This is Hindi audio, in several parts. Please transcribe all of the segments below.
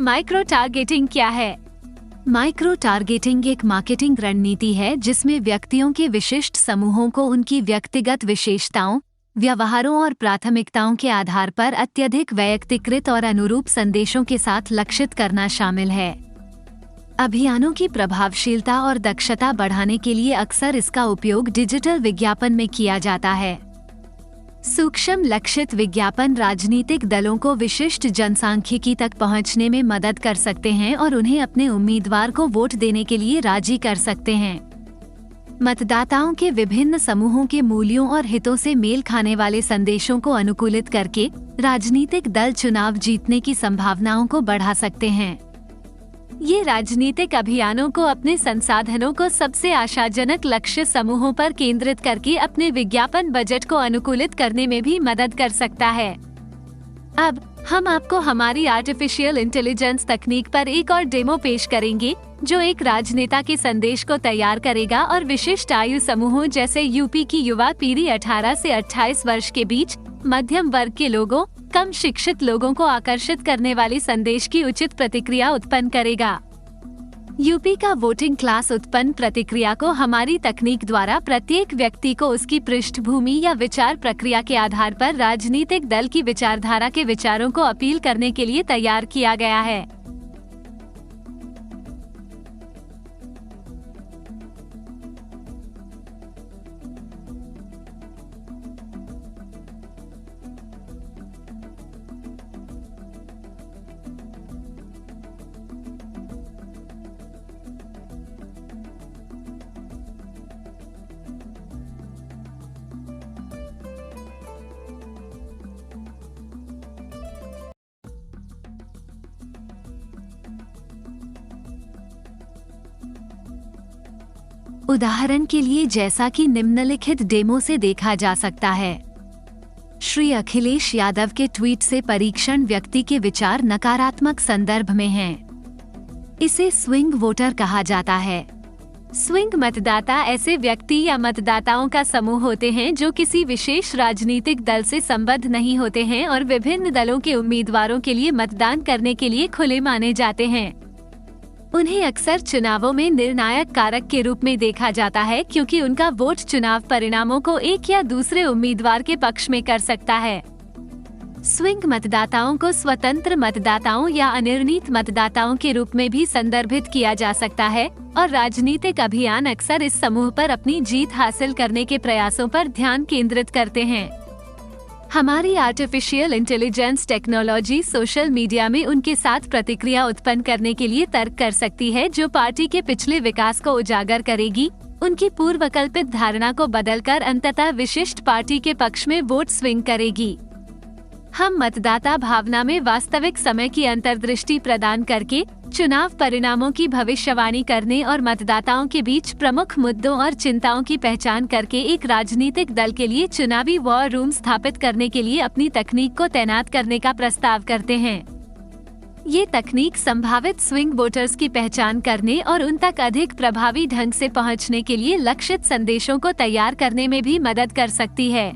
माइक्रो टारगेटिंग क्या है? माइक्रो टारगेटिंग एक मार्केटिंग रणनीति है जिसमें व्यक्तियों के विशिष्ट समूहों को उनकी व्यक्तिगत विशेषताओं, व्यवहारों और प्राथमिकताओं के आधार पर अत्यधिक वैयक्तिकृत और अनुरूप संदेशों के साथ लक्षित करना शामिल है। अभियानों की प्रभावशीलता और दक्षता बढ़ाने के लिए अक्सर इसका उपयोग डिजिटल विज्ञापन में किया जाता है। सूक्ष्म लक्षित विज्ञापन राजनीतिक दलों को विशिष्ट जनसांख्यिकी तक पहुंचने में मदद कर सकते हैं और उन्हें अपने उम्मीदवार को वोट देने के लिए राजी कर सकते हैं। मतदाताओं के विभिन्न समूहों के मूल्यों और हितों से मेल खाने वाले संदेशों को अनुकूलित करके राजनीतिक दल चुनाव जीतने की संभावनाओं को बढ़ा सकते हैं। ये राजनीतिक अभियानों को अपने संसाधनों को सबसे आशाजनक लक्ष्य समूहों पर केंद्रित करके अपने विज्ञापन बजट को अनुकूलित करने में भी मदद कर सकता है। अब हम आपको हमारी आर्टिफिशियल इंटेलिजेंस तकनीक पर एक और डेमो पेश करेंगे जो एक राजनेता के संदेश को तैयार करेगा और विशिष्ट आयु समूहों जैसे यूपी की युवा पीढ़ी 18 से 28 वर्ष के बीच, मध्यम वर्ग के लोगों, कम शिक्षित लोगों को आकर्षित करने वाली संदेश की उचित प्रतिक्रिया उत्पन्न करेगा। यूपी का वोटिंग क्लास उत्पन्न प्रतिक्रिया को हमारी तकनीक द्वारा प्रत्येक व्यक्ति को उसकी पृष्ठभूमि या विचार प्रक्रिया के आधार पर राजनीतिक दल की विचारधारा के विचारों को अपील करने के लिए तैयार किया गया है। उदाहरण के लिए जैसा कि निम्नलिखित डेमो से देखा जा सकता है। श्री अखिलेश यादव के ट्वीट से परीक्षण व्यक्ति के विचार नकारात्मक संदर्भ में हैं। इसे स्विंग वोटर कहा जाता है। स्विंग मतदाता ऐसे व्यक्ति या मतदाताओं का समूह होते हैं जो किसी विशेष राजनीतिक दल से संबद्ध नहीं होते हैं और विभिन्न दलों के उम्मीदवारों के लिए मतदान करने के लिए खुले माने जाते हैं। उन्हें अक्सर चुनावों में निर्णायक कारक के रूप में देखा जाता है क्योंकि उनका वोट चुनाव परिणामों को एक या दूसरे उम्मीदवार के पक्ष में कर सकता है। स्विंग मतदाताओं को स्वतंत्र मतदाताओं या अनिर्णीत मतदाताओं के रूप में भी संदर्भित किया जा सकता है और राजनीतिक अभियान अक्सर इस समूह पर अपनी जीत हासिल करने के प्रयासों पर ध्यान केंद्रित करते हैं। हमारी artificial intelligence technology social media में उनके साथ प्रतिक्रिया उत्पन्न करने के लिए तर्क कर सकती है जो पार्टी के पिछले विकास को उजागर करेगी, उनकी पूर्वकल्पित धारणा को बदलकर अंततः विशिष्ट पार्टी के पक्ष में वोट स्विंग करेगी। हम मतदाता भावना में वास्तविक समय की अंतर्दृष्टि प्रदान करके चुनाव परिणामों की भविष्यवाणी करने और मतदाताओं के बीच प्रमुख मुद्दों और चिंताओं की पहचान करके एक राजनीतिक दल के लिए चुनावी वॉर रूम स्थापित करने के लिए अपनी तकनीक को तैनात करने का प्रस्ताव करते हैं। ये तकनीक संभावित स्विंग वोटर्स की पहचान करने और उन तक अधिक प्रभावी ढंग से पहुंचने के लिए लक्षित संदेशों को तैयार करने में भी मदद कर सकती है।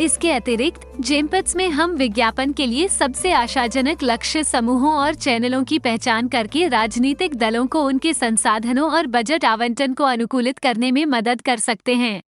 इसके अतिरिक्त जेम्पट्स में हम विज्ञापन के लिए सबसे आशाजनक लक्ष्य समूहों और चैनलों की पहचान करके राजनीतिक दलों को उनके संसाधनों और बजट आवंटन को अनुकूलित करने में मदद कर सकते हैं।